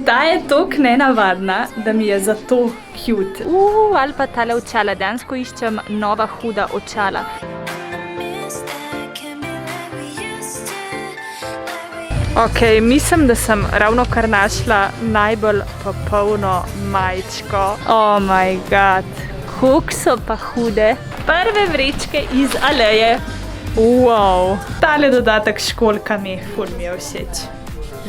Ta je toliko nenavadna, da mi je zato cute. Ali pa tale očala, dejansko iščem nova huda očala. Ok, mislim, da sem ravno kar našla najbolj popolno majčko. Oh my god, koliko so pa hude. Prve vrečke iz Aleje. Wow, tale dodatek školjkami, ful mi je všeč.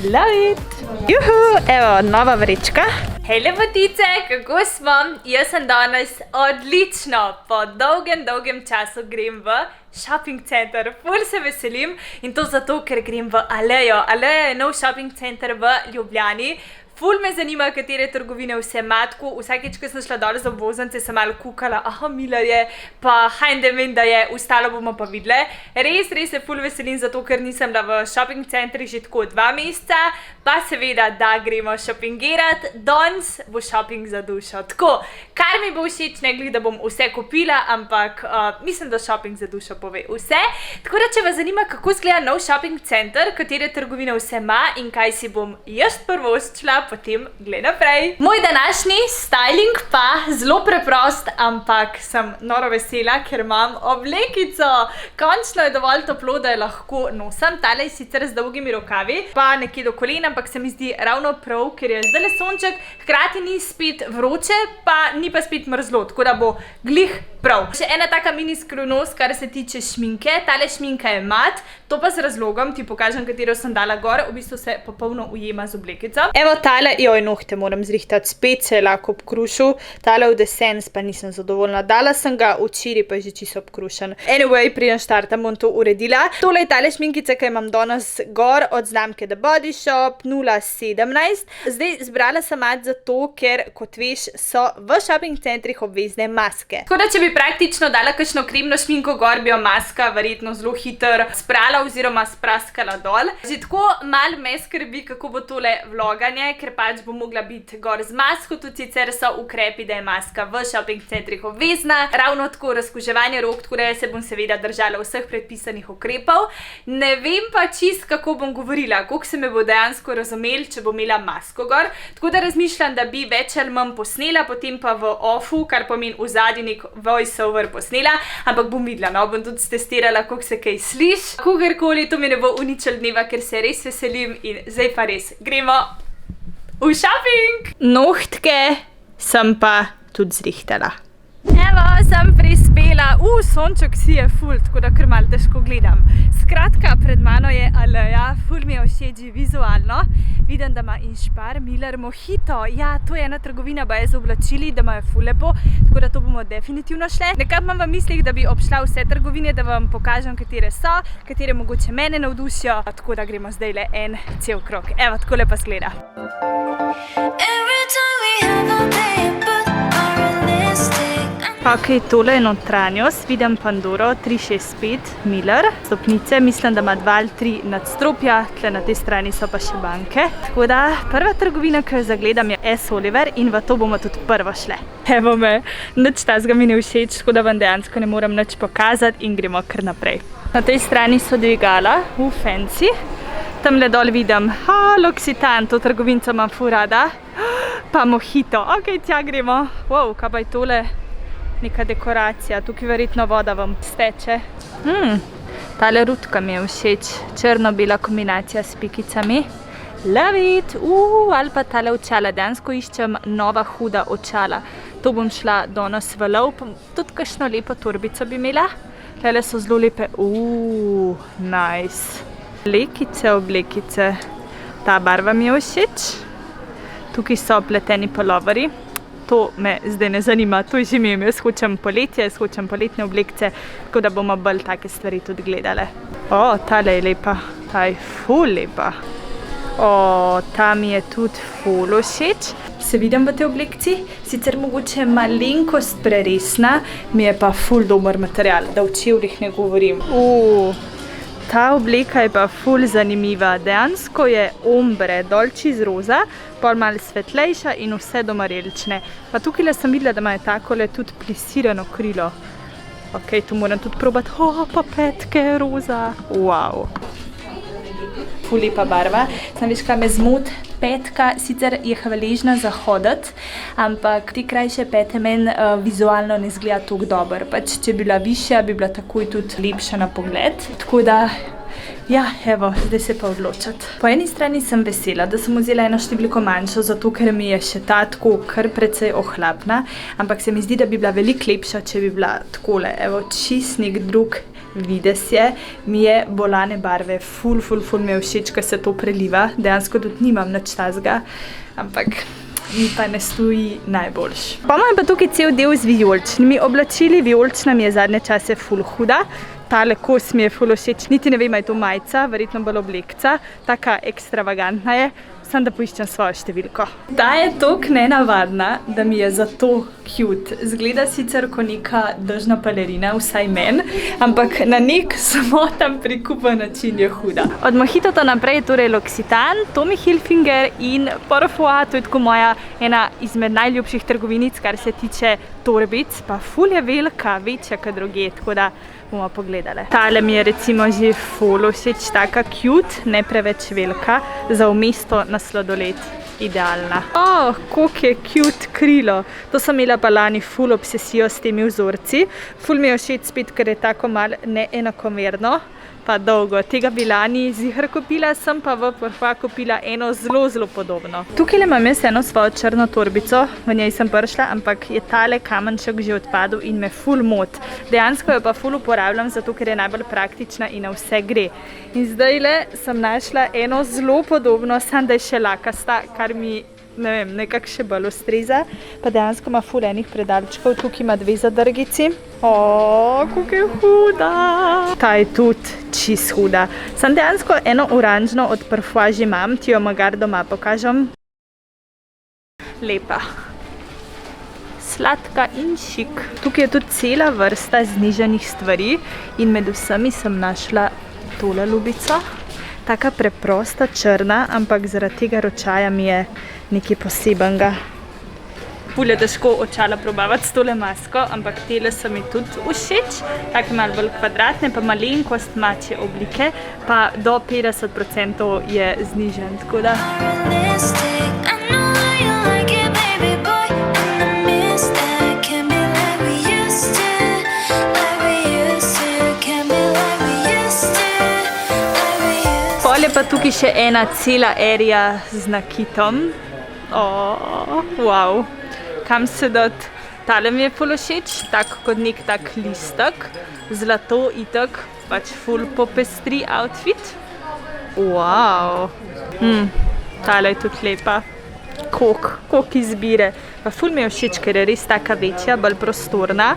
Love it! Juhu, evo, nova vrečka. Hej lepotice, kako smo? Jaz sem danes odlično. Po dolgem času grem v shopping center. Ful se veselim in to zato, ker grem v Alejo. Aleja je nov shopping center v Ljubljani. Ful me zanima, katere trgovine vse ima, tako vsakeč, ko sem šla dol za obvoznice, sem malo kukala, aha, Miller je, pa H&M da je, ostalo bomo pa videle. Res se ful veselim, zato ker nisem bila v shopping centrih že tako 2 meseca, pa seveda, da gremo shoppingirat, danes bo shopping za dušo. Tako, kar mi bo všeč, ne glede, da bom vse kupila, ampak mislim, da shopping za dušo pove vse. Tako da, če vas zanima, kako izgleda nov shopping center, katere trgovine vse ima in kaj si bom jaz prvoščila, potem gled naprej. Moj današnji styling pa zelo preprost, ampak sem noro vesela, ker imam oblekico. Končno je dovolj toplo, da jo lahko nosim. Tale je sicer z dolgimi rokavi, pa nekje do kolena, ampak se mi zdi ravno prav, ker je zdaj sonček, hkrati ni spet vroče, pa ni pa spet mrzlo, tako da bo glih prav. Še ena taka mini skrivnost, kar se tiče šminke. Tale šminka je mat, to pa z razlogom, ti pokažem, katero sem dala gor, v bistvu se popolno ujema z oblekico. Evo tale, joj, nohte moram zrihtati, spet se je lahko obkrušil. Tale v Descens pa nisem zadovoljna. Dala sem ga včeraj, pa je že čisto obkrušen. Anyway, preden štartam, bom to uredila. Tole je tale šminkica, ki imam danes gor od znamke The Body Shop 017. Zdaj, zbrala sem mat zato, ker, kot veš, so v shopping centrih obvezne maske. Tako da, če bi praktično dala kakšno kremno šminko gor, bi jo maska verjetno zelo hitro sprala oziroma spraskala dol. Že tako malo me skrbi, kako bo tole vloganje, ker pač bo mogla biti gor z masko, tudi sicer so ukrepi, da je maska v shopping centrih obvezna. Ravno tako razkuževanje rok, tako da se bom seveda držala vseh predpisanih ukrepov. Ne vem pa čist, kako bom govorila, koliko se me bo dejansko razumeli, če bom imela masko gor. Tako da razmišljam, da bi več ali manj posnela, potem pa v offu, kar pomeni v zadnji nek voiceover posnela, ampak bom videla, no, bom tudi testirala, koliko se kaj sliš. Kogarkoli, to mi ne bo uničil dneva, ker se res veselim in zdaj pa res gremo v shopping! Nohtke sem pa tudi zrihtala. Evo, sem prispela. Sonček si je ful, tako da kar malo težko gledam. Skratka, pred mano je Aleja, ful mi je všeč vizualno. Vidim, da ima Inšpar Miller Mojito. Ja, to je ena trgovina, baje z oblačili, da ima je ful lepo, tako da to bomo definitivno šle. Nekaj imam v mislih, da bi obšla vse trgovine, da vam pokažem, katere so, katere mogoče mene navdušijo, tako da gremo zdaj le en cel krog. Evo, tako lepa zgleda. Ok, tole je notranjost, vidim Pandoro 365 Miller, stopnice, mislim, da ima 2 ali 3 nadstropja, tle na tej strani so pa še banke. Tako da prva trgovina, ki jo zagledam, je S. Oliver in v to bomo tudi prvo šle. Evo me, nič tazga mi ne všeč, tako da vam dejansko ne moram nič pokazati in gremo kar naprej. Na tej strani so dvigala, fancy. Tamle dol vidim, L'Occitane, to trgovinco imam ful rada, pa Mojito, ok, tja gremo. Wow, kaj pa je tole? Neka dekoracija, tukaj verjetno voda vam steče. Tale rutka mi je všeč, črno-bela kombinacija s pikicami. Love it! Ali pa tale očala, dejansko iščem nova huda očala. To bom šla danes v lov, tudi kakšno lepo torbico bi imela. Tele so zelo lepe, nice. Oblekice, ta barva mi je všeč. Tukaj so pleteni puloverji. To me zdaj ne zanima, to že mi jaz hočem poletje, jaz hočem poletne oblekice, tako da bomo bolj take stvari tudi gledale. Tale je lepa, ta je ful lepa. Ta mi je tudi ful všeč. Se vidim v tej oblekici, sicer mogoče malenkost preresna, mi je pa ful dober material, da v čevljih ne govorim. Ta obleka je pa ful zanimiva, dejansko je ombre, dol čiz roza, pol malo svetlejša in vse do marelične. Pa tukaj sem videla, da imajo takole tudi plisirano krilo. Ok, to moram tudi probati, pa petke roza, wow. Ful lepa barva, znam veš, kaj me zmot, Petka sicer je hvaležna za hoditi, ampak te krajše pete meni vizualno ne izgleda tako dobro. Pač, če bi bila višja, bi bila takoj tudi lepša na pogled. Tako da, ja, evo, zdaj se pa odločati. Po eni strani sem vesela, da sem vzela eno številko manjšo, zato ker mi je še ta tako kar precej ohlapna, ampak se mi zdi, da bi bila veliko lepša, če bi bila takole. Evo, čist nek drug videz je, mi je bolane barve, ful mi je všeč, ko se to preliva, dejansko tudi nimam nič tazga, ampak mi pa ne stoji najboljš. Pa imam pa tukaj cel del z vijoličnimi oblačili, vijolična mi je zadnje čase ful huda, tale kos mi je ful všeč, niti ne vem, je to majica, verjetno bolj oblekca, taka ekstravagantna je, samo da poiščem svojo številko. Ta je toliko nenavadna, da mi je zato cute. Zgleda sicer kot neka dežna balerina, vsaj meni, ampak na nek smotan prikupen način je huda. Od Mojitota naprej je torej L'Occitane, Tommy Hilfiger in Parfois, to je tako moja ena izmed najljubših trgovinic, kar se tiče torbic, pa ful je velika, večja kot drugje, tako da bomo pogledali. Tale mi je recimo že ful všeč, taka cute, ne preveč velika, za v mesto na sladoled idealna. Koliko je cute krilo. To sem imela pa lani ful obsesijo s temi vzorci. Ful mi je všeč spet, ker je tako malo neenakomerno, pa dolgo. Tega bi lani ziher kupila, sem pa v Parfois kupila eno zelo podobno. Tukaj imam jaz eno svojo črno torbico, v njej sem prišla, ampak je tale kamenček že odpadel in me ful mot. Dejansko jo pa ful uporabljam, zato ker je najbolj praktična in na vse gre. In zdajle sem našla eno zelo podobno, samo da je še lakasta, kar mi ne vem, nekako še bolj ustreza, pa dejansko ima ful enih predalčkov, tukaj ima 2 zadrgici. Kako je huda! Ta je tudi čist huda. Sem dejansko eno oranžno od Parfois že imam, ti jo magar doma pokažem. Lepa. Sladka in šik. Tukaj je tudi cela vrsta znižanih stvari in med vsemi sem našla tole ljubico. Taka preprosta črna, ampak zaradi tega ročaja mi je nekaj posebenega. Ful je težko očala probavati s tole masko, ampak tele so mi tudi všeč. Take malo bolj kvadratne, pa malenkost mačje oblike, pa do 50% je znižen, tako da. Je pa tukaj še ena cela erija z nakitom. Wow. Kam se dati? Tale mi je ful všeč, tako kot nek tak listek. Zlato itak, pač ful popestri outfit. Wow. Tale je tudi lepa. Koliko izbire. Pa ful mi je všeč, ker je res taka večja, bolj prostorna.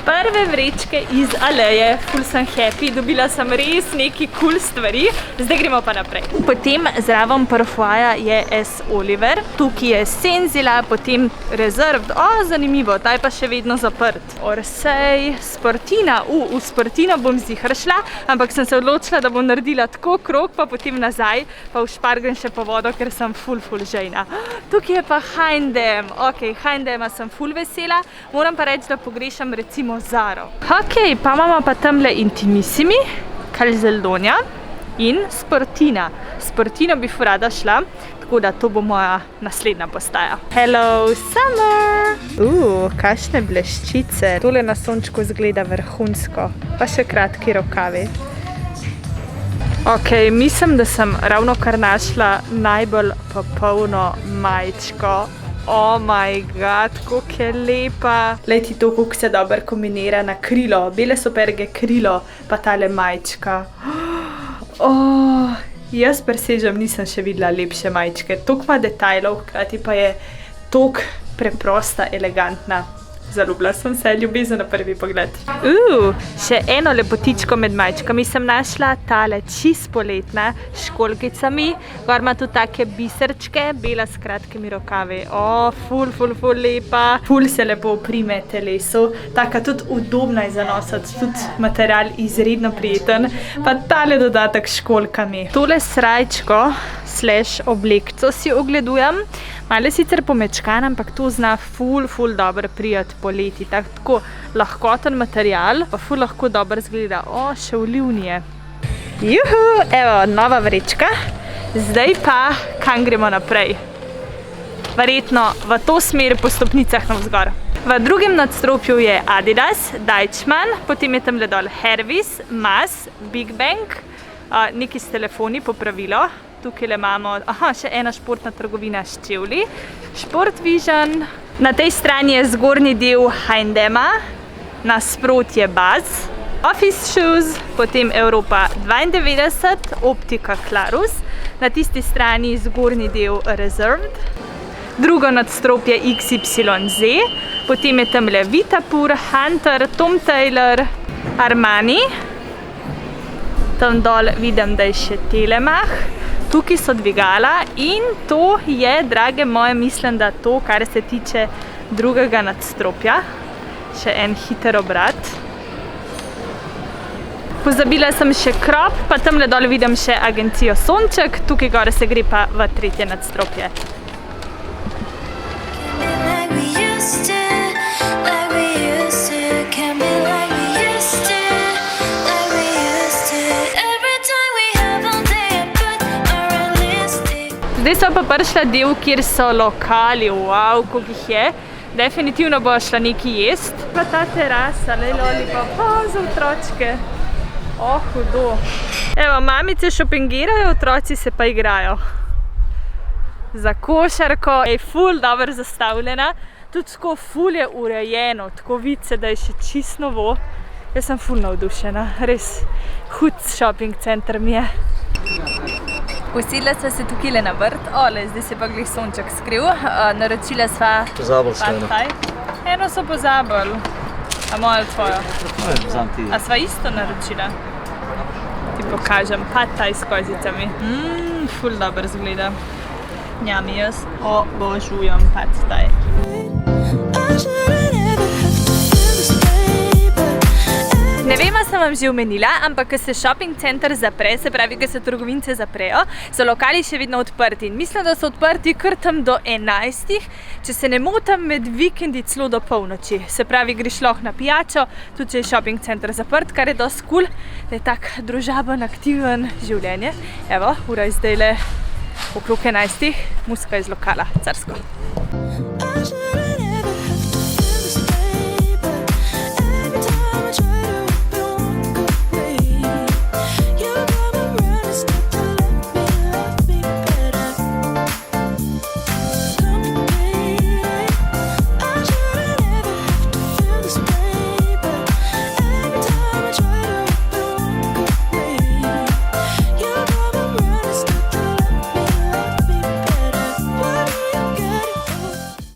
Prve vrečke iz Aleje, ful sem happy, dobila sem res neki cool stvari, zdaj gremo pa naprej. Potem zraven Parfoisa je S. Oliver, tukaj je Senzila, potem Reserved, zanimivo, ta je pa še vedno zaprt. Orsay, Sportina, v Sportino bom ziher šla, ampak sem se odločila, da bom naredila tako krog, pa potem nazaj, pa všpargam še po vodo, ker sem ful žejna. Tukaj je pa H&M, H&M-a sem ful vesela, moram pa reči, da pogrešam recimo Zaro. Pa imamo pa tamle Intimissimi, Calzedonia in Sportina. Sportino bi rada šla, tako da to bo moja naslednja postaja. Hello, summer! Kakšne bleščice. Tole na sončku izgleda vrhunsko, pa še kratki rokavi. Mislim, da sem ravno kar našla najbolj popolno majčko. Oh my god, koliko je lepa. Lejti to, koliko se dobro kombinira na krilo. Bele superge krilo, pa tale majčka. Jaz presežem, nisem še videla lepše majčke. Toliko ima detajlov, hkrati pa je toliko preprosta, elegantna. Zaljubila sem se, ljubezen na prvi pogled. Še eno lepotičko med majčkami sem našla, tale čist poletna, s školjkicami. Gor ima tudi take biserčke, bela s kratkimi rokavi. Ful lepa. Ful se lepo oprime telesu. Taka tudi udobna je za nositi, tudi material izredno prijeten. Pa tale dodatek s školjkami. Tole srajčko / oblekco si ogledujem. Malo je sicer pomečkan, ampak to zna ful dobro prijeti poleti. Tako lahkoten material, pa ful lahko dobro zgleda. Še olivnije. Juhu, evo, nova vrečka. Zdaj pa, kam gremo naprej? Verjetno v to smer po stopnicah navzgor. V drugem nadstropju je Adidas, Deichmann, potem je tam dol Hervis, Mas, Big Bang, neki s telefoni, popravilo. Tukaj imamo, še ena športna trgovina s čevlji, Sport Vision. Na tej strani je zgornji del H&M-a, nasprotje Buzz, Office Shoes, potem Evropa 92, Optika Clarus, na tisti strani zgornji del Reserved. Drugo nadstropje XYZ, potem je tamle Vitapur, Hunter, Tom Taylor, Armani. Tam dol vidim, da je še Telemach. Tukaj so dvigala in to je, drage moje, mislim, da to, kar se tiče drugega nadstropja. Še en hiter obrat. Pozabila sem še Krop, pa tamle dol vidim še agencijo Sonček, tukaj gore se gre pa v tretje nadstropje. Zdaj so pa prišla del, kjer so lokali, wow, koliko jih je. Definitivno bo šla nekaj jest. Pa ta terasa, lejloli pa za otročke. Hudo. Evo, mamice šopingirajo, otroci se pa igrajo. Za košarko je ful dobro zastavljena. Tudi tako ful je urejeno, tako vidi se, da je še čist novo. Jaz sem ful navdušena, res hud shopping center mi je. Usedla sva se tukaj na vrt, zdaj se pa glih Sonček skril. Naročila sva pad thai. Eno so pozabili. A moja ali tvojo? A sva isto naročila? Ti pokažem, pad thai s kozicami. Ful dobro zgleda. Njami jaz obožujem pad thai. Ne vem, sem vam že omenila, ampak ko se shopping center zapre, se pravi, ko se trgovince zaprejo, so lokali še vedno odprti. In mislim, da so odprti kar tam do 11. Če se ne motim, med vikendi celo do polnoči. Se pravi, greš lahko na pijačo, tudi če je shopping center zaprt, kar je dosti cool, da je tak družaben, aktiven življenje. Evo, ura je zdaj le okrog 11. Muska iz lokala, carsko.